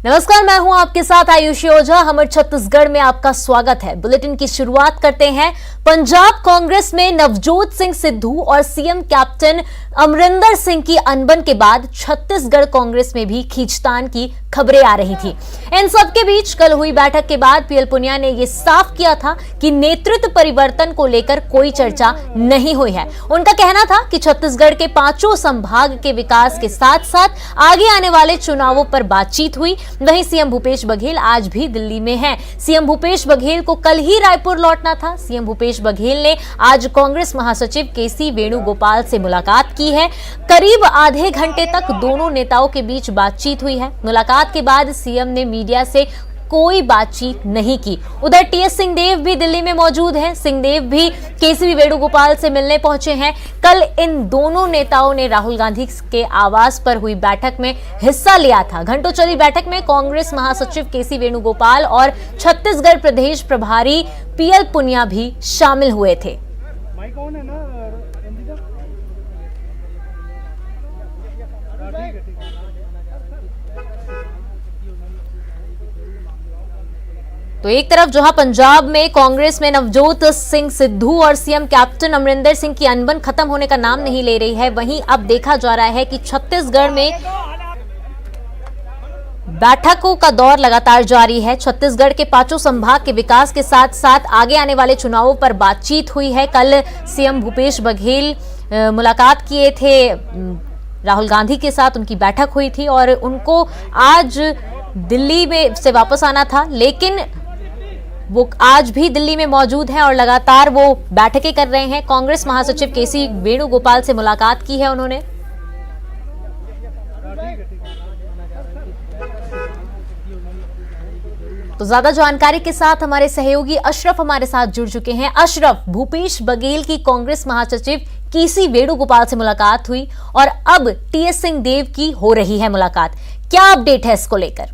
नमस्कार, मैं हूं आपके साथ आयुषी ओझा। हमर छत्तीसगढ़ में आपका स्वागत है। बुलेटिन की शुरुआत करते हैं। पंजाब कांग्रेस में नवजोत सिंह सिद्धू और सीएम कैप्टन अमरिंदर सिंह की अनबन के बाद छत्तीसगढ़ कांग्रेस में भी खींचतान की खबरें आ रही थी। इन सबके बीच कल हुई बैठक के बाद पीएल पुनिया ने यह साफ किया था कि नेतृत्व परिवर्तन को लेकर कोई चर्चा नहीं हुई है। उनका कहना था कि छत्तीसगढ़ के पांचों संभाग के विकास के साथ साथ आगे आने वाले चुनावों पर बातचीत हुई। वहीं सीएम भूपेश बघेल आज भी दिल्ली में हैं। सीएम भूपेश बघेल को कल ही रायपुर लौटना था। सीएम भूपेश बघेल ने आज कांग्रेस महासचिव केसी वेणुगोपाल से मुलाकात की है। करीब आधे घंटे तक दोनों नेताओं के बीच बातचीत हुई है। मुलाकात के बाद सीएम ने मीडिया से कोई बातचीत नहीं की। उधर टीएस सिंहदेव भी दिल्ली में मौजूद हैं। सिंहदेव भी केसी वेणुगोपाल से मिलने पहुंचे हैं। कल इन दोनों नेताओं ने राहुल गांधी के आवास पर हुई बैठक में हिस्सा लिया था। घंटों चली बैठक में कांग्रेस महासचिव केसी वेणुगोपाल और छत्तीसगढ़ प्रदेश प्रभारी पीएल पुनिया भी शामिल हुए थे। तो एक तरफ जहां पंजाब में कांग्रेस में नवजोत सिंह सिद्धू और सीएम कैप्टन अमरिंदर सिंह की अनबन खत्म होने का नाम नहीं ले रही है, वहीं अब देखा जा रहा है कि छत्तीसगढ़ में बैठकों का दौर लगातार जारी है। छत्तीसगढ़ के पांचों संभाग के विकास के साथ साथ आगे आने वाले चुनावों पर बातचीत हुई है। कल सीएम भूपेश बघेल मुलाकात किए थे राहुल गांधी के साथ, उनकी बैठक हुई थी और उनको आज दिल्ली में से वापस आना था, लेकिन वो आज भी दिल्ली में मौजूद हैं और लगातार वो बैठकें कर रहे हैं। कांग्रेस महासचिव केसी वेणुगोपाल से मुलाकात की है उन्होंने। तो ज्यादा जानकारी के साथ हमारे सहयोगी अशरफ हमारे साथ जुड़ चुके हैं। अशरफ, भूपेश बघेल की कांग्रेस महासचिव केसी वेणुगोपाल से मुलाकात हुई और अब टीएस सिंहदेव की हो रही है मुलाकात। क्या अपडेट है इसको लेकर?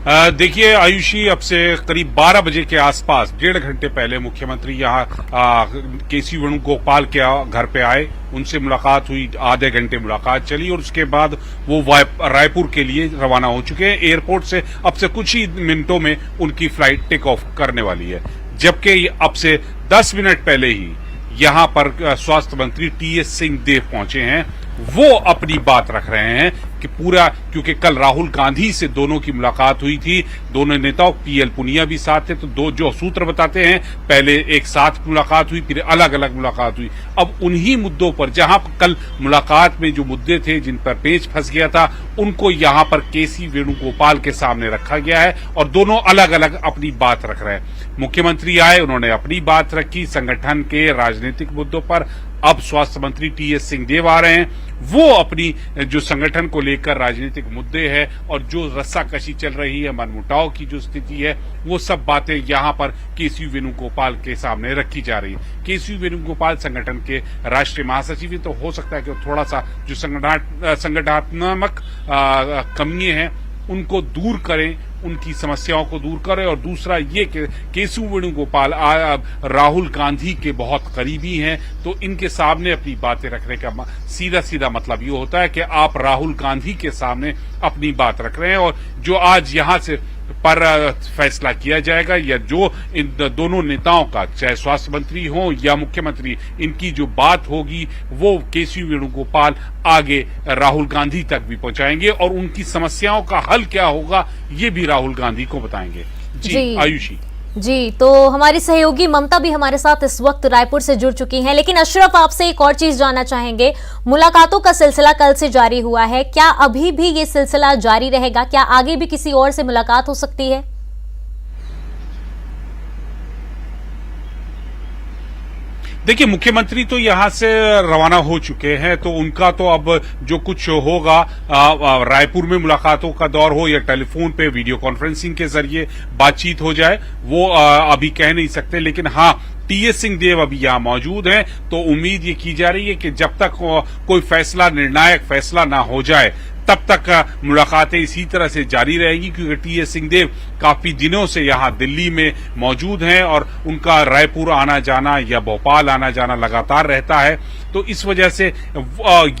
देखिए आयुषी, अब से करीब 12 बजे के आसपास, 1.5 घंटे पहले मुख्यमंत्री यहाँ केसी वेणुगोपाल के घर पे आए, उनसे मुलाकात हुई, आधे घंटे मुलाकात चली और उसके बाद वो रायपुर के लिए रवाना हो चुके हैं। एयरपोर्ट से अब से कुछ ही मिनटों में उनकी फ्लाइट टेक ऑफ करने वाली है, जबकि अब से 10 मिनट पहले ही यहाँ पर स्वास्थ्य मंत्री टीएस सिंहदेव पहुंचे हैं। वो अपनी बात रख रहे हैं कि पूरा, क्योंकि कल राहुल गांधी से दोनों की मुलाकात हुई थी, दोनों नेताओं, पीएल पुनिया भी साथ थे, तो दो जो सूत्र बताते हैं, पहले एक साथ मुलाकात हुई, फिर अलग अलग मुलाकात हुई। अब उन्हीं मुद्दों पर, जहां कल मुलाकात में जो मुद्दे थे जिन पर पेच फंस गया था, उनको यहां पर केसी वेणुगोपाल के सामने रखा गया है और दोनों अलग अलग अपनी बात रख रहे हैं। मुख्यमंत्री आए, उन्होंने अपनी बात रखी संगठन के राजनीतिक मुद्दों पर। अब स्वास्थ्य मंत्री टीएस सिंहदेव आ रहे हैं, वो अपनी जो संगठन को लेकर राजनीतिक मुद्दे हैं और जो रस्साकशी चल रही है, मनमुटाव की जो स्थिति है, वो सब बातें यहां पर केसी वेणुगोपाल के सामने रखी जा रही है। केसी वेणुगोपाल संगठन के राष्ट्रीय महासचिव, तो हो सकता है कि थोड़ा सा जो संगठनात्मक कमियां हैं उनको दूर करें, उनकी समस्याओं को दूर करें। और दूसरा ये कि केसी वेणुगोपाल राहुल गांधी के बहुत करीबी हैं, तो इनके सामने अपनी बातें रखने का सीधा सीधा मतलब ये होता है कि आप राहुल गांधी के सामने अपनी बात रख रहे हैं और जो आज यहां से पर फैसला किया जाएगा, या जो इन दोनों नेताओं का, चाहे स्वास्थ्य मंत्री हो या मुख्यमंत्री, इनकी जो बात होगी वो केसी वेणुगोपाल आगे राहुल गांधी तक भी पहुंचाएंगे और उनकी समस्याओं का हल क्या होगा ये भी राहुल गांधी को बताएंगे। जी आयुषी जी, तो हमारी सहयोगी ममता भी हमारे साथ इस वक्त रायपुर से जुड़ चुकी हैं। लेकिन अशरफ, आपसे एक और चीज जानना चाहेंगे। मुलाकातों का सिलसिला कल से जारी हुआ है, क्या अभी भी ये सिलसिला जारी रहेगा? क्या आगे भी किसी और से मुलाकात हो सकती है? देखिए, मुख्यमंत्री तो यहां से रवाना हो चुके हैं, तो उनका तो अब जो कुछ होगा, रायपुर में मुलाकातों का दौर हो या टेलीफोन पे वीडियो कॉन्फ्रेंसिंग के जरिए बातचीत हो जाए, वो अभी कह नहीं सकते। लेकिन हाँ, टीएस सिंहदेव अभी यहां मौजूद हैं, तो उम्मीद ये की जा रही है कि जब तक कोई फैसला, निर्णायक फैसला ना हो जाए, तब तक मुलाकातें इसी तरह से जारी रहेगी, क्योंकि टीएस सिंहदेव काफी दिनों से यहां दिल्ली में मौजूद हैं और उनका रायपुर आना जाना या भोपाल आना जाना लगातार रहता है। तो इस वजह से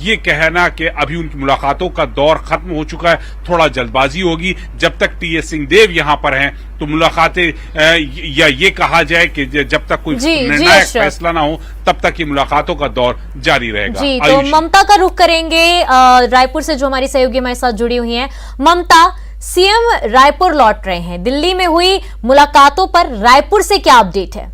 ये कहना कि अभी उनकी मुलाकातों का दौर खत्म हो चुका है, थोड़ा जल्दबाजी होगी। जब तक टी.एस. सिंहदेव यहां पर हैं तो मुलाकातें या ये कहा जाए कि जब तक कोई निर्णायक फैसला ना हो तब तक ये मुलाकातों का दौर जारी रहेगा। जी, तो ममता का रुख करेंगे रायपुर से, जो हमारी सहयोगी हमारे साथ जुड़ी हुई हैं। ममता, सीएम रायपुर लौट रहे हैं, दिल्ली में हुई मुलाकातों पर रायपुर से क्या अपडेट है?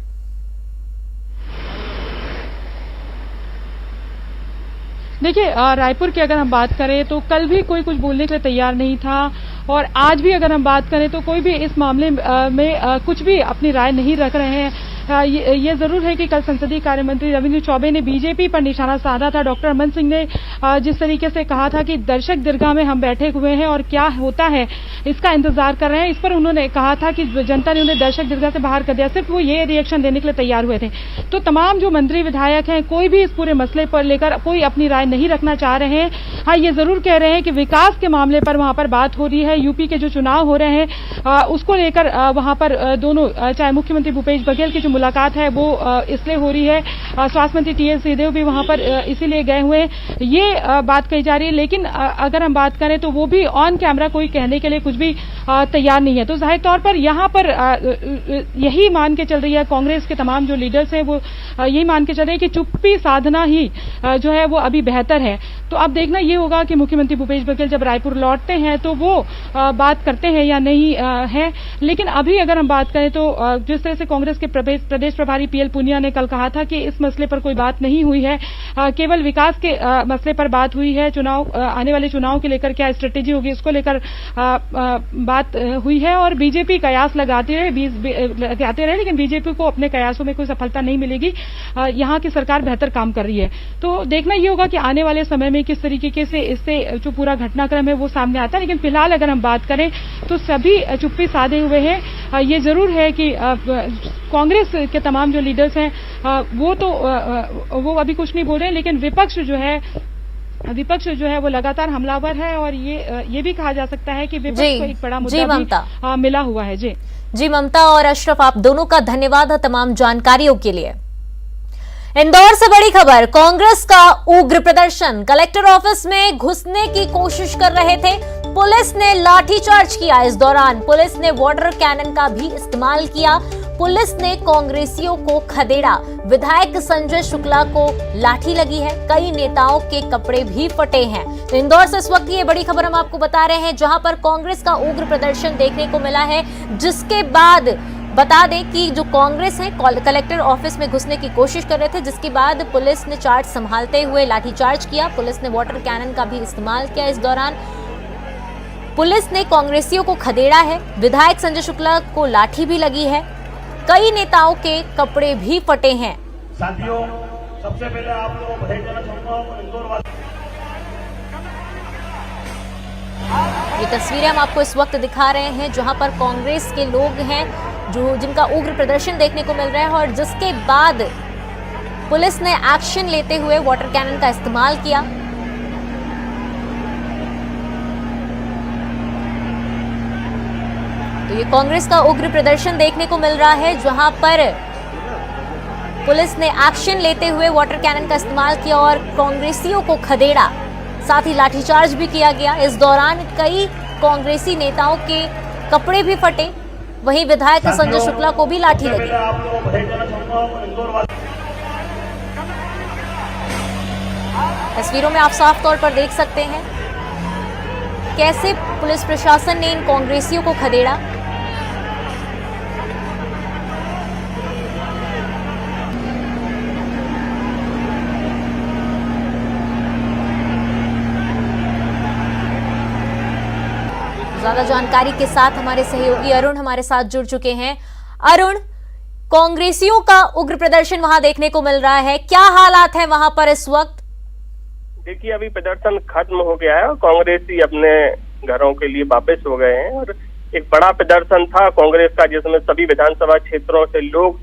देखिए, रायपुर की अगर हम बात करें तो कल भी कोई कुछ बोलने के लिए तैयार नहीं था, और आज भी अगर हम बात करें तो कोई भी इस मामले में कुछ भी अपनी राय नहीं रख रहे हैं। ये जरूर है कि कल संसदीय कार्य मंत्री रविंद्र चौबे ने बीजेपी पर निशाना साधा था। डॉक्टर रमन सिंह ने जिस तरीके से कहा था कि दर्शक दीर्घा में हम बैठे हुए हैं और क्या होता है इसका इंतजार कर रहे हैं, इस पर उन्होंने कहा था कि जनता ने उन्हें दर्शक दीर्घा से बाहर कर दिया, सिर्फ वो ये रिएक्शन देने के लिए तैयार हुए थे। तो तमाम जो मंत्री विधायक हैं, कोई भी इस पूरे मसले पर लेकर कोई अपनी राय नहीं रखना चाह रहे हैं। हाँ, ये जरूर कह रहे हैं कि विकास के मामले पर वहां पर बात हो रही है, यूपी के जो चुनाव हो रहे हैं उसको लेकर वहां पर दोनों, चाहे मुख्यमंत्री भूपेश बघेल की जो मुलाकात है वो इसलिए हो रही है, स्वास्थ्य मंत्री टी.एस. सिंहदेव भी वहां पर इसीलिए गए हुए हैं, ये बात कही जा रही है। लेकिन अगर हम बात करें तो वो भी ऑन कैमरा कोई कहने के लिए कुछ भी तैयार नहीं है। तो जाहिर तौर पर यहां पर यही मान के चल रही है, कांग्रेस के तमाम जो लीडर्स हैं वो यही मान के चल रहे हैं कि चुप्पी साधना ही जो है वो अभी बेहतर है। तो अब देखना ये होगा कि मुख्यमंत्री भूपेश बघेल जब रायपुर लौटते हैं तो वो बात करते हैं या नहीं है। लेकिन अभी अगर हम बात करें तो जिस तरह से कांग्रेस के प्रदेश प्रभारी पीएल पुनिया ने कल कहा था कि इस मसले पर कोई बात नहीं हुई है, केवल विकास के मसले पर बात हुई है, चुनाव आने वाले चुनाव के लेकर क्या स्ट्रेटेजी होगी इसको लेकर बात हुई है। और बीजेपी कयास लगाते रहे, लेकिन बीजेपी को अपने कयासों में कोई सफलता नहीं मिलेगी। यहां की सरकार बेहतर काम कर रही है। तो देखना ये होगा कि आने वाले समय में किस तरीके से इससे जो पूरा घटनाक्रम है वो सामने आता है। लेकिन फिलहाल अगर हम बात करें तो सभी चुप्पी साधे हुए हैं। ये जरूर है कि कांग्रेस के तमाम जो लीडर्स हैं वो अभी कुछ नहीं बोल रहे हैं, लेकिन विपक्ष जो है वो लगातार हमलावर है। और ये भी कहा जा सकता है कि विपक्ष को एक बड़ा मुद्दा भी मिला हुआ है। जी ममता और अशरफ, आप दोनों का धन्यवाद तमाम जानकारियों के लिए। इंदौर से बड़ी खबर, कांग्रेस का उग्र प्रदर्शन, कलेक्टर ऑफिस में घुसने की कोशिश कर रहे थे, पुलिस ने लाठीचार्ज किया। इस दौरान पुलिस ने वाटर कैनन का भी इस्तेमाल किया। पुलिस ने कांग्रेसियों को खदेड़ा। विधायक संजय शुक्ला को लाठी लगी है, कई नेताओं के कपड़े भी फटे हैं। तो इंदौर से इस वक्त ये बड़ी खबर हम आपको बता रहे हैं, जहां पर कांग्रेस का उग्र प्रदर्शन देखने को मिला है, जिसके बाद बता दें कि जो कांग्रेस है कलेक्टर ऑफिस में घुसने की कोशिश कर रहे थे, जिसके बाद पुलिस ने चार्ज संभालते हुए लाठीचार्ज किया। पुलिस ने वाटर कैनन का भी इस्तेमाल किया। इस दौरान पुलिस ने कांग्रेसियों को खदेड़ा है, विधायक संजय शुक्ला को लाठी भी लगी है, कई नेताओं के कपड़े भी फटे हैं। साथियों, सबसे पहले आप लोगों को बधाई देना चाहूंगा इंदौर। ये तस्वीरें हम आपको इस वक्त दिखा रहे हैं, जहां पर कांग्रेस के लोग हैं जिनका उग्र प्रदर्शन देखने को मिल रहा है, और जिसके बाद पुलिस ने एक्शन लेते हुए वाटर कैनन का इस्तेमाल किया। तो ये कांग्रेस का उग्र प्रदर्शन देखने को मिल रहा है, जहां पर पुलिस ने एक्शन लेते हुए वाटर कैनन का इस्तेमाल किया और कांग्रेसियों को खदेड़ा, साथ ही लाठीचार्ज भी किया गया। इस दौरान कई कांग्रेसी नेताओं के कपड़े भी फटे, वहीं विधायक संजय शुक्ला को भी लाठी लगी। तस्वीरों में आप साफ तौर पर देख सकते हैं कैसे पुलिस प्रशासन ने इन कांग्रेसियों को खदेड़ा। ज्यादा जानकारी के साथ हमारे सहयोगी अरुण हमारे साथ जुड़ चुके हैं। अरुण, कांग्रेसियों का उग्र प्रदर्शन वहां देखने को मिल रहा है, क्या हालात हैं वहां पर इस वक्त? देखिए, अभी प्रदर्शन खत्म हो गया है और कांग्रेसी अपने घरों के लिए वापस हो गए हैं। और एक बड़ा प्रदर्शन था कांग्रेस का, जिसमें सभी विधानसभा क्षेत्रों से लोग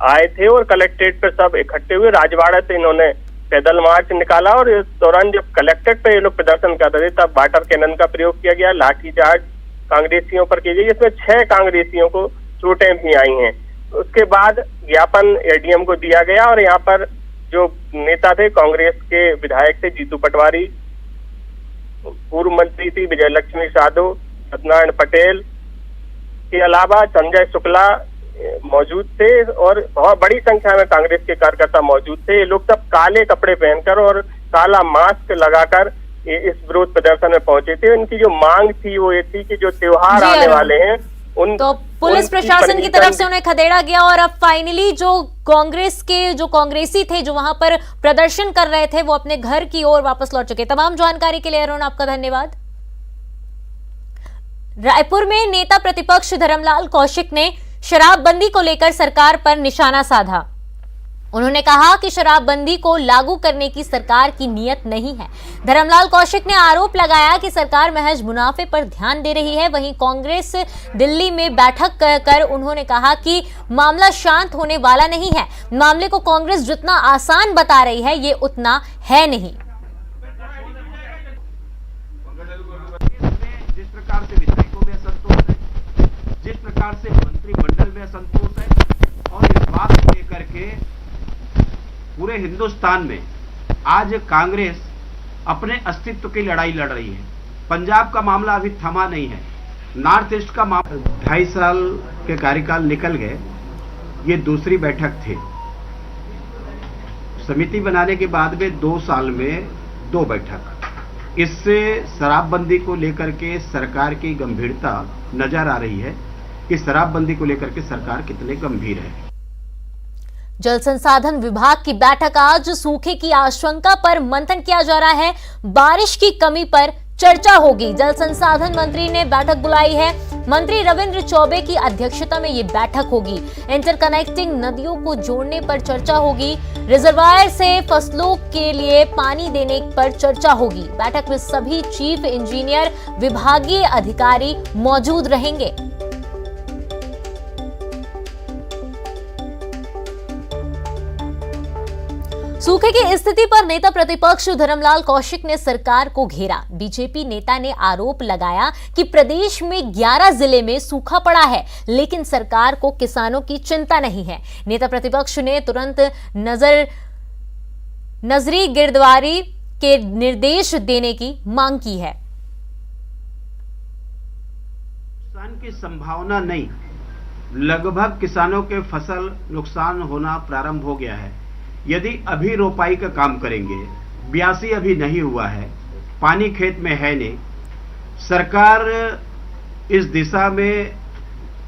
आए थे और कलेक्ट्रेट पर सब इकट्ठे हुए। राजवाड़ा से इन्होंने पैदल मार्च निकाला और इस दौरान जब कलेक्ट्रेट पे ये लोग प्रदर्शन कर रहे थे तब वाटर कैनन का प्रयोग किया गया, लाठीचार्ज कांग्रेसियों पर की गई, जिसमें 6 कांग्रेसियों को चोटें भी आई हैं। उसके बाद ज्ञापन एडीएम को दिया गया और यहाँ पर जो नेता थे कांग्रेस के विधायक थे जीतू पटवारी, पूर्व मंत्री थी विजयलक्ष्मी साधु, सत्यनारायण पटेल के अलावा संजय शुक्ला मौजूद थे और बहुत बड़ी संख्या में कांग्रेस के कार्यकर्ता मौजूद थे। ये लोग सब काले कपड़े पहनकर और काला मास्क लगाकर इस विरोध प्रदर्शन में पहुंचे थे। उनकी जो मांग थी वो ये थी कि जो त्योहार आने वाले हैं उन तो पुलिस प्रशासन की तरफ से उन्हें खदेड़ा गया और अब फाइनली जो कांग्रेस के जो कांग्रेसी थे जो वहां पर प्रदर्शन कर रहे थे वो अपने घर की ओर वापस लौट चुके। तमाम जानकारी के लिए अरुण आपका धन्यवाद। रायपुर में नेता प्रतिपक्ष धर्मलाल कौशिक ने शराबबंदी को लेकर सरकार पर निशाना साधा। उन्होंने कहा कि शराबबंदी को लागू करने की सरकार की नीयत नहीं है। धर्मलाल कौशिक ने आरोप लगाया कि सरकार महज मुनाफे पर ध्यान दे रही है। वहीं कांग्रेस दिल्ली में बैठक कर उन्होंने कहा कि मामला शांत होने वाला नहीं है। मामले को कांग्रेस जितना आसान बता रही है ये उतना है नहीं। जिस प्रकार से विधायकों में असंतोष है, जिस प्रकार से मंत्रिमंडल में असंतोष है और इस बात को लेकर के पूरे हिंदुस्तान में आज कांग्रेस अपने अस्तित्व की लड़ाई लड़ रही है। पंजाब का मामला अभी थमा नहीं है, नॉर्थ ईस्ट का मामला 2.5 साल के कार्यकाल निकल गए, ये दूसरी बैठक थी। समिति बनाने के बाद में 2 साल में 2 बैठक। इससे शराबबंदी को लेकर के सरकार की गंभीरता नजर आ रही है कि शराबबंदी को लेकर के सरकार कितने गंभीर है। जल संसाधन विभाग की बैठक आज सूखे की आशंका पर मंथन किया जा रहा है। बारिश की कमी पर चर्चा होगी। जल संसाधन मंत्री ने बैठक बुलाई है। मंत्री रविंद्र चौबे की अध्यक्षता में ये बैठक होगी। इंटरकनेक्टिंग नदियों को जोड़ने पर चर्चा होगी। रिजर्वायर से फसलों के लिए पानी देने पर चर्चा होगी। बैठक में सभी चीफ इंजीनियर, विभागीय अधिकारी मौजूद रहेंगे। सूखे की स्थिति पर नेता प्रतिपक्ष धर्मलाल कौशिक ने सरकार को घेरा। बीजेपी नेता ने आरोप लगाया कि प्रदेश में 11 जिले में सूखा पड़ा है, लेकिन सरकार को किसानों की चिंता नहीं है। नेता प्रतिपक्ष ने तुरंत नजरी गिरदावरी के निर्देश देने की मांग की है। नुकसान की संभावना नहीं, लगभग किसानों के फसल नुकसान होना प्रारंभ हो गया है। यदि अभी रोपाई का काम करेंगे, ब्यासी अभी नहीं हुआ है, पानी खेत में है नहीं, सरकार इस दिशा में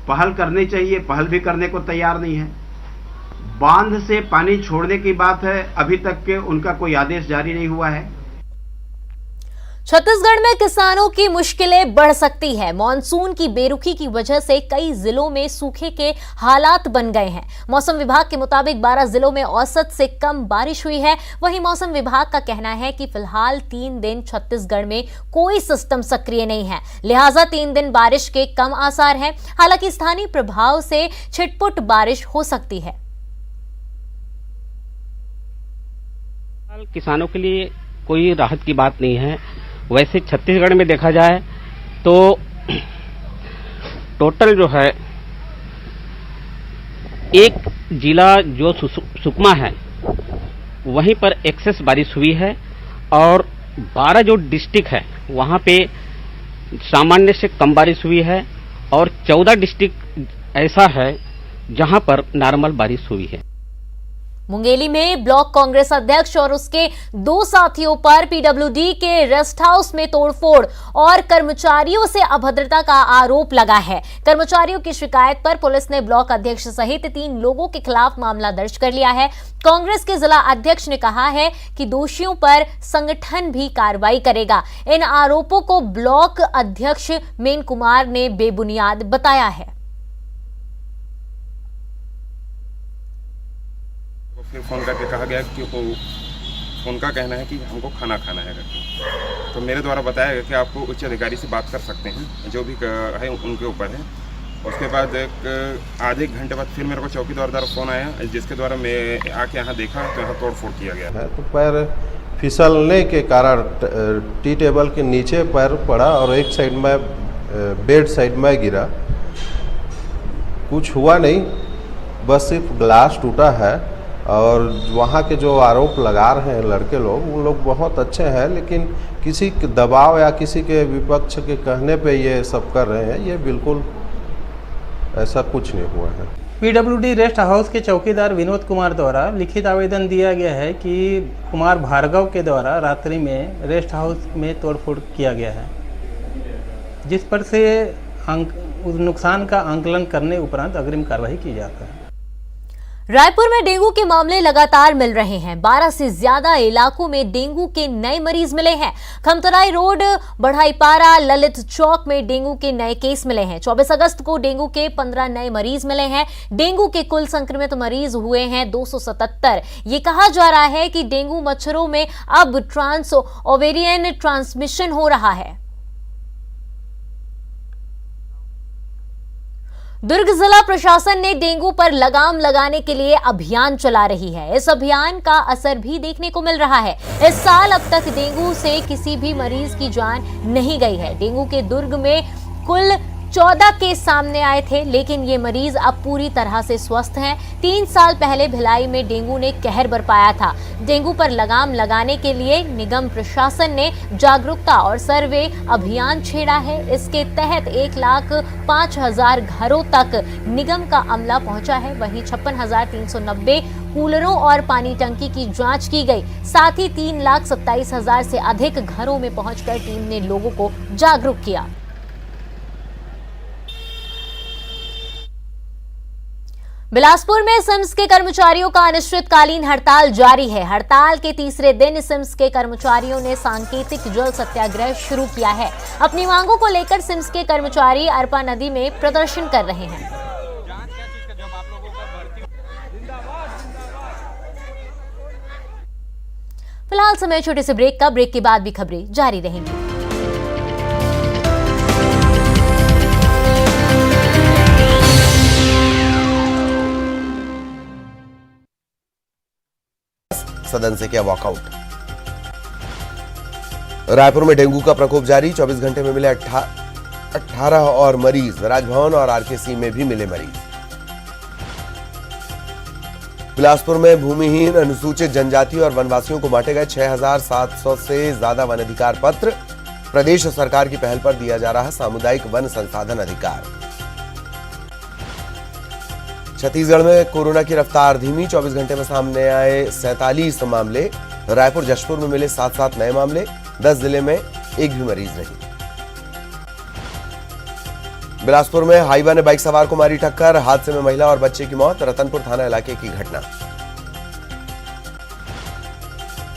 पहल करनी चाहिए, पहल भी करने को तैयार नहीं है। बांध से पानी छोड़ने की बात है, अभी तक के उनका कोई आदेश जारी नहीं हुआ है। छत्तीसगढ़ में किसानों की मुश्किलें बढ़ सकती है। मॉनसून की बेरुखी की वजह से कई जिलों में सूखे के हालात बन गए हैं। मौसम विभाग के मुताबिक 12 जिलों में औसत से कम बारिश हुई है। वहीं मौसम विभाग का कहना है कि फिलहाल 3 दिन छत्तीसगढ़ में कोई सिस्टम सक्रिय नहीं है, लिहाजा 3 दिन बारिश के कम आसार हैं। हालांकि स्थानीय प्रभाव से छिटपुट बारिश हो सकती है। किसानों के लिए कोई राहत की बात नहीं है। वैसे छत्तीसगढ़ में देखा जाए तो टोटल जो है एक जिला जो सुकमा है वहीं पर एक्सेस बारिश हुई है और 12 जो डिस्ट्रिक्ट है वहां पे सामान्य से कम बारिश हुई है और 14 डिस्ट्रिक्ट ऐसा है जहां पर नॉर्मल बारिश हुई है। मुंगेली में ब्लॉक कांग्रेस अध्यक्ष और उसके 2 साथियों पर पीडब्ल्यूडी के रेस्ट हाउस में तोड़फोड़ और कर्मचारियों से अभद्रता का आरोप लगा है। कर्मचारियों की शिकायत पर पुलिस ने ब्लॉक अध्यक्ष सहित 3 लोगों के खिलाफ मामला दर्ज कर लिया है। कांग्रेस के जिला अध्यक्ष ने कहा है कि दोषियों पर संगठन भी कार्रवाई करेगा। इन आरोपों को ब्लॉक अध्यक्ष मेन कुमार ने बेबुनियाद बताया है। फिर फ़ोन करके कहा गया कि उनका कहना है कि हमको खाना खाना है करके, तो मेरे द्वारा बताया गया कि आपको उच्च अधिकारी से बात कर सकते हैं, जो भी है उनके ऊपर है। उसके बाद एक आधे घंटे बाद फिर मेरे को चौकीदार द्वारा फ़ोन आया, जिसके द्वारा मैं आके यहाँ देखा तो यहाँ तोड़फोड़ किया गया है। तो पैर फिसलने के कारण टी टेबल के नीचे पैर पड़ा और एक साइड में बेड साइड में गिरा। कुछ हुआ नहीं, बस सिर्फ ग्लास टूटा है और वहाँ के जो आरोप लगा रहे हैं लड़के लोग, उन लोग बहुत अच्छे हैं, लेकिन किसी के दबाव या किसी के विपक्ष के कहने पे ये सब कर रहे हैं, ये बिल्कुल ऐसा कुछ नहीं हुआ है। पीडब्ल्यूडी रेस्ट हाउस के चौकीदार विनोद कुमार द्वारा लिखित आवेदन दिया गया है कि कुमार भार्गव के द्वारा रात्रि में रेस्ट हाउस में तोड़फोड़ किया गया है, जिस पर से नुकसान का आंकलन करने उपरांत अग्रिम कार्रवाई की जाता है। रायपुर में डेंगू के मामले लगातार मिल रहे हैं। 12 से ज्यादा इलाकों में डेंगू के नए मरीज मिले हैं। खमतराई रोड, बढ़ाईपारा, ललित चौक में डेंगू के नए केस मिले हैं। 24 अगस्त को डेंगू के 15 नए मरीज मिले हैं। डेंगू के कुल संक्रमित मरीज हुए हैं 277। ये कहा जा रहा है कि डेंगू मच्छरों में अब ट्रांस ओवेरियन ट्रांसमिशन हो रहा है। दुर्ग जिला प्रशासन ने डेंगू पर लगाम लगाने के लिए अभियान चला रही है। इस अभियान का असर भी देखने को मिल रहा है। इस साल अब तक डेंगू से किसी भी मरीज की जान नहीं गई है। डेंगू के दुर्ग में कुल 14 केस सामने आए थे, लेकिन ये मरीज अब पूरी तरह से स्वस्थ हैं। 3 साल पहले भिलाई में डेंगू ने कहर बरपाया था। डेंगू पर लगाम लगाने के लिए निगम प्रशासन ने जागरूकता और सर्वे अभियान छेड़ा है। इसके तहत 1,05,000 घरों तक निगम का अमला पहुंचा है। वहीं 56,390 कूलरों और पानी टंकी की जांच की गई। साथ ही 3,27,000 से अधिक घरों में पहुंचकर टीम ने लोगों को जागरूक किया। बिलासपुर में सिम्स के कर्मचारियों का अनिश्चितकालीन हड़ताल जारी है। हड़ताल के तीसरे दिन सिम्स के कर्मचारियों ने सांकेतिक जल सत्याग्रह शुरू किया है। अपनी मांगों को लेकर सिम्स के कर्मचारी अरपा नदी में प्रदर्शन कर रहे हैं। फिलहाल समय छोटे से ब्रेक का। ब्रेक के बाद भी खबरें जारी रहेंगी। सदन से किया वॉकआउट। रायपुर में डेंगू का प्रकोप जारी। 24 घंटे में मिले 18 और मरीज। राजभवन और आरकेसी में भी मिले मरीज। बिलासपुर में भूमिहीन, अनुसूचित जनजाति और वनवासियों को बांटे गए 6,700 से ज्यादा वन अधिकार पत्र। प्रदेश सरकार की पहल पर दिया जा रहा सामुदायिक वन संसाधन अधिकार। छत्तीसगढ़ में कोरोना की रफ्तार धीमी। 24 घंटे में सामने आए 47 मामले। रायपुर, जशपुर में मिले 7 नए मामले। 10 जिले में एक भी मरीज नहीं। बिलासपुर में हाईवा ने बाइक सवार को मारी टक्कर। हादसे में महिला और बच्चे की मौत। रतनपुर थाना इलाके की घटना।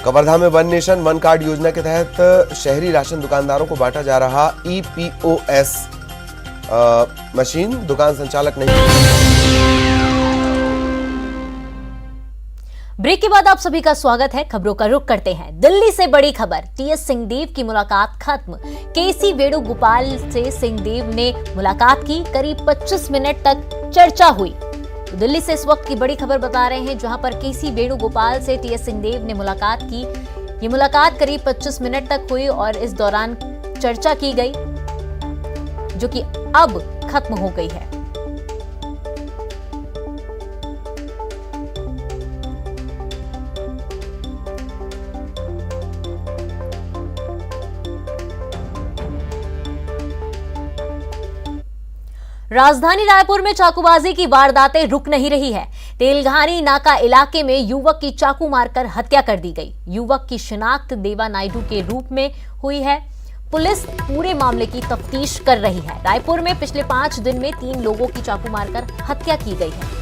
कवर्धा में वन नेशन वन कार्ड योजना के तहत शहरी राशन दुकानदारों को बांटा जा रहा EPOS मशीन। दुकान संचालक नहीं। ब्रेक के बाद आप सभी का स्वागत है। खबरों का रुख करते हैं। दिल्ली से बड़ी खबर। टीएस सिंहदेव की मुलाकात खत्म। केसी वेणुगोपाल से सिंहदेव ने मुलाकात की। करीब 25 मिनट तक चर्चा हुई। तो दिल्ली से इस वक्त की बड़ी खबर बता रहे हैं, जहां पर केसी वेणुगोपाल से टीएस सिंहदेव ने मुलाकात की। ये मुलाकात करीब 25 मिनट तक हुई और इस दौरान चर्चा की गई, जो कि अब खत्म हो गई है। राजधानी रायपुर में चाकूबाजी की वारदातें रुक नहीं रही है। तेलघानी नाका इलाके में युवक की चाकू मारकर हत्या कर दी गई। युवक की शिनाख्त देवा नायडू के रूप में हुई है। पुलिस पूरे मामले की तफ्तीश कर रही है। रायपुर में पिछले 5 दिन में 3 लोगों की चाकू मारकर हत्या की गई है।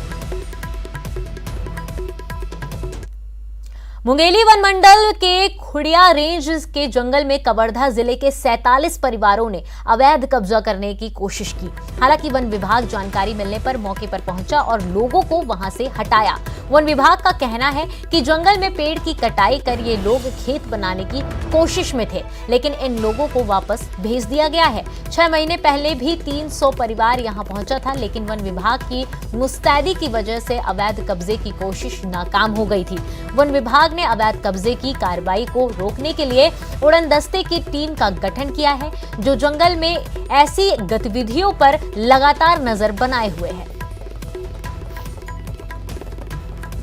मुंगेली वन मंडल के खुड़िया रेंज के जंगल में कवर्धा जिले के 47 परिवारों ने अवैध कब्जा करने की कोशिश की। हालांकि वन विभाग जानकारी मिलने पर मौके पर पहुंचा और लोगों को वहां से हटाया। वन विभाग का कहना है कि जंगल में पेड़ की कटाई कर ये लोग खेत बनाने की कोशिश में थे, लेकिन इन लोगों को वापस भेज दिया गया है। 6 महीने पहले भी 300 परिवार यहां पहुंचा था, लेकिन वन विभाग की मुस्तैदी की वजह से अवैध कब्जे की कोशिश नाकाम हो गई थी। वन विभाग ने अवैध कब्जे की कार्रवाई को रोकने के लिए उड़न दस्ते की टीम का गठन किया है, जो जंगल में ऐसी गतिविधियों पर लगातार नजर बनाए हुए है।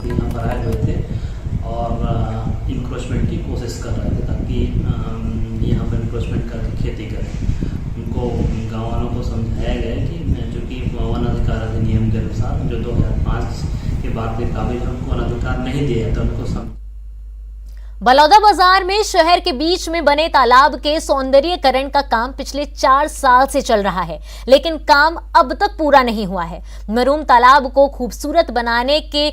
व्यक्ति यहाँ पर आए हुए थे और इंक्रोचमेंट की कोशिश कर रहे थे ताकि यहाँ पर इंक्रोचमेंट करके खेती करें। उनको गाँव वालों को समझाया गया कि जो कि वन अधिकार अधिनियम के अनुसार जो 2005 के बाद के काबिज उनको वन अधिकार नहीं दिया जाता, उनको बलौदा बाजार में शहर के बीच में बने तालाब के सौंदर्यीकरण का काम पिछले 4 साल से चल रहा है, लेकिन काम अब तक पूरा नहीं हुआ है। मरूम तालाब को खूबसूरत बनाने के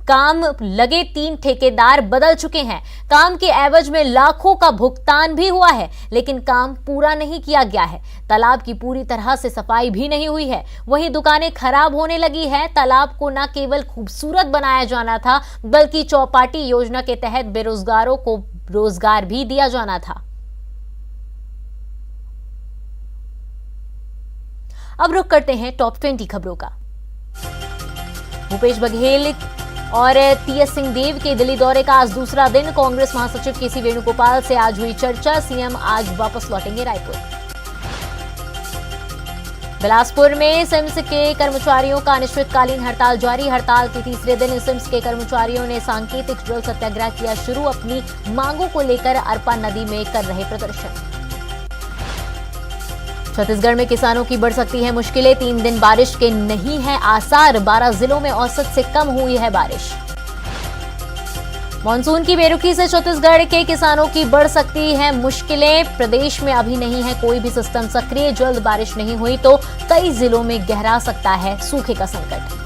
काम लगे 3 ठेकेदार बदल चुके हैं। काम के एवज में लाखों का भुगतान भी हुआ है, लेकिन काम पूरा नहीं किया गया है। तालाब की पूरी तरह से सफाई भी नहीं हुई है। वहीं दुकानें खराब होने लगी है। तालाब को न केवल खूबसूरत बनाया जाना था, बल्कि चौपाटी योजना के तहत बेरोजगारों को रोजगार भी दिया जाना था। अब रुक करते हैं टॉप 20 खबरों का। भूपेश बघेल और टीएस सिंहदेव के दिल्ली दौरे का आज दूसरा दिन। कांग्रेस महासचिव केसी वेणुगोपाल से आज हुई चर्चा। सीएम आज वापस लौटेंगे रायपुर। बिलासपुर में सिम्स के कर्मचारियों का अनिश्चितकालीन हड़ताल जारी। हड़ताल के तीसरे दिन सिम्स के कर्मचारियों ने सांकेतिक जल सत्याग्रह किया शुरू। अपनी मांगों को लेकर अरपा नदी में कर रहे प्रदर्शन। छत्तीसगढ़ में किसानों की बढ़ सकती है मुश्किलें। 3 दिन बारिश के नहीं है आसार। 12 जिलों में औसत से कम हुई है बारिश। मानसून की बेरुखी से छत्तीसगढ़ के किसानों की बढ़ सकती है मुश्किलें। प्रदेश में अभी नहीं है कोई भी सिस्टम सक्रिय। जल्द बारिश नहीं हुई तो कई जिलों में गहरा सकता है सूखे का संकट।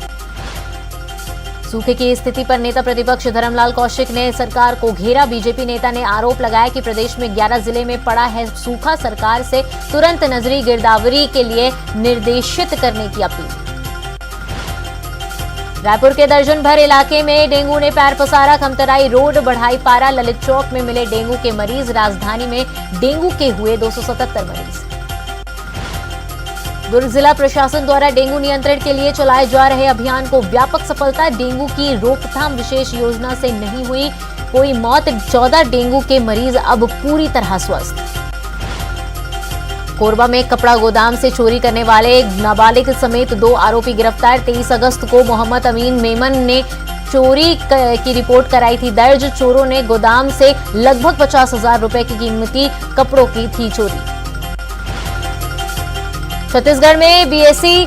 सूखे की स्थिति पर नेता प्रतिपक्ष धर्मलाल कौशिक ने सरकार को घेरा। बीजेपी नेता ने आरोप लगाया कि प्रदेश में 11 जिले में पड़ा है सूखा। सरकार से तुरंत नजरी गिरदावरी के लिए निर्देशित करने की अपील। रायपुर के दर्जन भर इलाके में डेंगू ने पैर पसारा। खमतराई रोड, बढ़ाई पारा, ललित चौक में मिले डेंगू के मरीज। राजधानी में डेंगू के हुए 277 मरीज। दुर्ग जिला प्रशासन द्वारा डेंगू नियंत्रण के लिए चलाए जा रहे अभियान को व्यापक सफलता। डेंगू की रोकथाम विशेष योजना से नहीं हुई कोई मौत। 14 डेंगू के मरीज अब पूरी तरह स्वस्थ। कोरबा में कपड़ा गोदाम से चोरी करने वाले नाबालिग समेत 2 आरोपी गिरफ्तार। 23 अगस्त को मोहम्मद अमीन मेमन ने चोरी की रिपोर्ट कराई थी दर्ज। चोरों ने गोदाम से लगभग 50,000 रुपए की कीमती कपड़ों की थी चोरी। छत्तीसगढ़ में बीएससी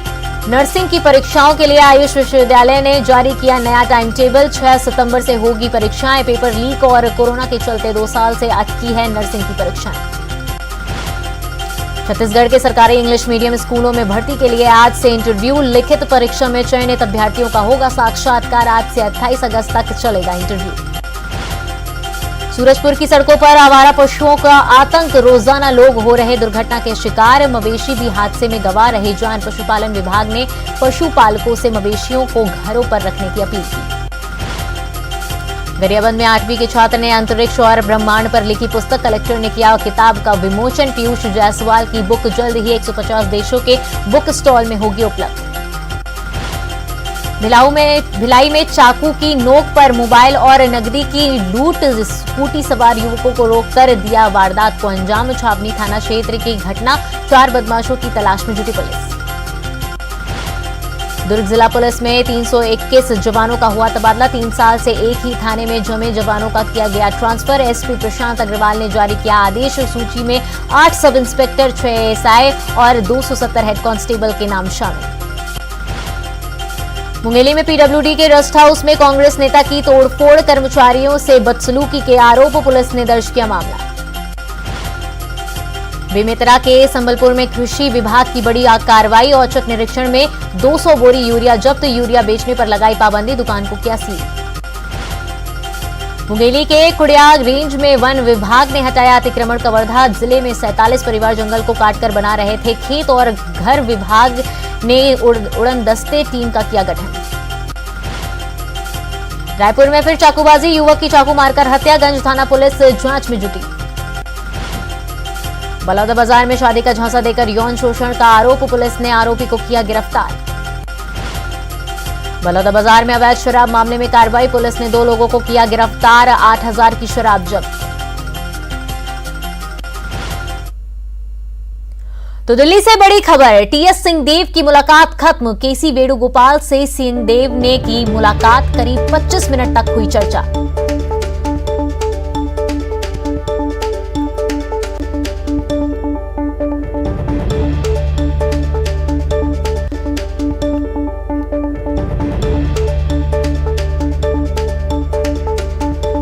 नर्सिंग की परीक्षाओं के लिए आयुष विश्वविद्यालय ने जारी किया नया टाइम टेबल। 6 सितंबर से होगी परीक्षाएं। पेपर लीक और कोरोना के चलते 2 साल से अटकी है नर्सिंग की परीक्षाएं। छत्तीसगढ़ के सरकारी इंग्लिश मीडियम स्कूलों में भर्ती के लिए आज से इंटरव्यू। लिखित परीक्षा में चयनित अभ्यर्थियों का होगा साक्षात्कार। आज से 28 अगस्त तक चलेगा इंटरव्यू। सूरजपुर की सड़कों पर आवारा पशुओं का आतंक। रोजाना लोग हो रहे दुर्घटना के शिकार। मवेशी भी हादसे में गंवा रहे जान। पशुपालन विभाग ने पशुपालकों से मवेशियों को घरों पर रखने की अपील की। गरियाबंद में 8वीं के छात्र ने अंतरिक्ष और ब्रह्मांड पर लिखी पुस्तक। कलेक्टर ने किया किताब का विमोचन। पीयूष जायसवाल की बुक जल्द ही 150 देशों के बुक स्टॉल में होगी उपलब्ध। भिलाई में चाकू की नोक पर मोबाइल और नकदी की लूट। स्कूटी सवार युवकों को रोककर दिया वारदात को अंजाम। छावनी थाना क्षेत्र की घटना। 4 बदमाशों की तलाश में जुटी पुलिस। दुर्ग जिला पुलिस में 321 जवानों का हुआ तबादला। 3 साल से एक ही थाने में जमे जवानों का किया गया ट्रांसफर। एसपी प्रशांत अग्रवाल ने जारी किया आदेश। सूची में 8 सब इंस्पेक्टर, 6 एएसआई और 270 हेड कांस्टेबल के नाम शामिल। मुंगेली में पीडब्ल्यूडी के रेस्ट हाउस में कांग्रेस नेता की तोड़फोड़। कर्मचारियों से बदसलूकी के आरोप। पुलिस ने दर्ज किया मामला। बेमेतरा के संबलपुर में कृषि विभाग की बड़ी कार्रवाई। औचक निरीक्षण में 200 बोरी यूरिया जब्त। यूरिया बेचने पर लगाई पाबंदी। दुकान को किया सील। मुंगेली के खुड़िया रेंज में वन विभाग ने हटाया अतिक्रमण कवर्धा। जिले में 47 परिवार जंगल को काटकर बना रहे थे खेत और घर। विभाग ने उड़न दस्ते टीम का किया गठन। रायपुर में फिर चाकूबाजी। युवक की चाकू मारकर हत्या। गंज थाना पुलिस जांच में जुटी। बलौदा बाजार में शादी का झांसा देकर यौन शोषण का आरोप। पुलिस ने आरोपी को किया गिरफ्तार। बलौदा बाजार में अवैध शराब मामले में कार्रवाई। पुलिस ने 2 लोगों को किया गिरफ्तार। 8,000 की शराब जब्त। तो दिल्ली से बड़ी खबर, टीएस सिंहदेव की मुलाकात खत्म। केसी वेणुगोपाल से सिंहदेव ने की मुलाकात, करीब 25 मिनट तक हुई चर्चा।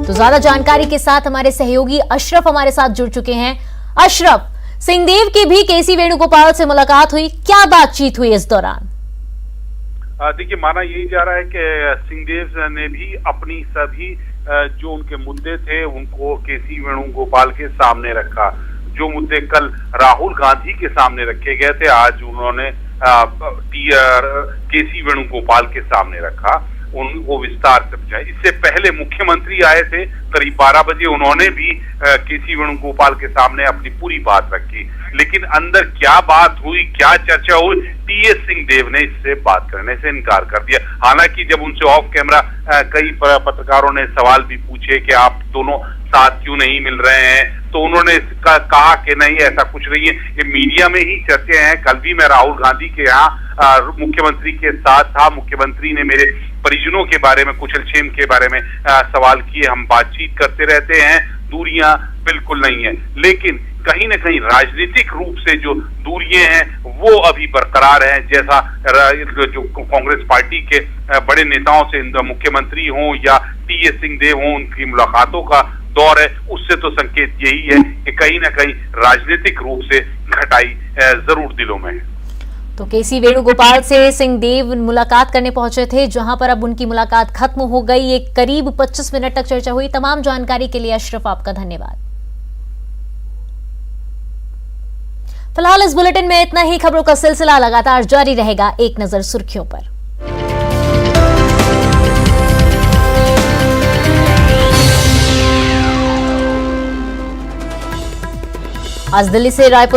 तो ज्यादा जानकारी के साथ हमारे सहयोगी अशरफ हमारे साथ जुड़ चुके हैं। अशरफ, सिंहदेव की भी केसी वेणुगोपाल से मुलाकात हुई, क्या बातचीत हुई इस दौरान? देखिए, माना यही जा रहा है कि सिंहदेव ने भी अपनी सभी जो उनके मुद्दे थे उनको केसी वेणुगोपाल के सामने रखा। जो मुद्दे कल राहुल गांधी के सामने रखे गए थे, आज उन्होंने केसी वेणुगोपाल के सामने रखा, उनको विस्तार से समझाया। इससे पहले मुख्यमंत्री आए थे करीब 12 बजे, उन्होंने भी केसी वेणुगोपाल के सामने अपनी पूरी बात रखी। लेकिन अंदर क्या बात हुई, क्या चर्चा हुई, टीएस सिंहदेव ने इससे बात करने से इनकार कर दिया। हालांकि जब उनसे ऑफ कैमरा कई पत्रकारों ने सवाल भी पूछे कि आप दोनों साथ क्यों नहीं मिल रहे हैं, तो उन्होंने कहा कि नहीं, ऐसा कुछ नहीं है, ये मीडिया में ही चर्चे हैं। कल भी मैं राहुल गांधी के यहाँ मुख्यमंत्री के साथ था, मुख्यमंत्री ने मेरे परिजनों के बारे में, कुशलक्षेम के बारे में सवाल किए, हम बातचीत करते रहते हैं, दूरियां बिल्कुल नहीं है। लेकिन कहीं न कहीं राजनीतिक रूप से जो दूरियां हैं वो अभी बरकरार हैं। जैसा जो कांग्रेस पार्टी के बड़े नेताओं से, मुख्यमंत्री हों या टीएस सिंहदेव हों, उनकी मुलाकातों का दौर है, उससे तो संकेत यही है कि कहीं न कहीं राजनीतिक रूप से घटाई जरूर दिलों में है। तो केसी वेणुगोपाल से सिंहदेव मुलाकात करने पहुंचे थे, जहां पर अब उनकी मुलाकात खत्म हो गई। एक करीब 25 मिनट तक चर्चा हुई। तमाम जानकारी के लिए अशरफ आपका धन्यवाद। फिलहाल इस बुलेटिन में इतना ही। खबरों का सिलसिला लगातार जारी रहेगा। एक नजर सुर्खियों पर। आज दिल्ली से रायपुर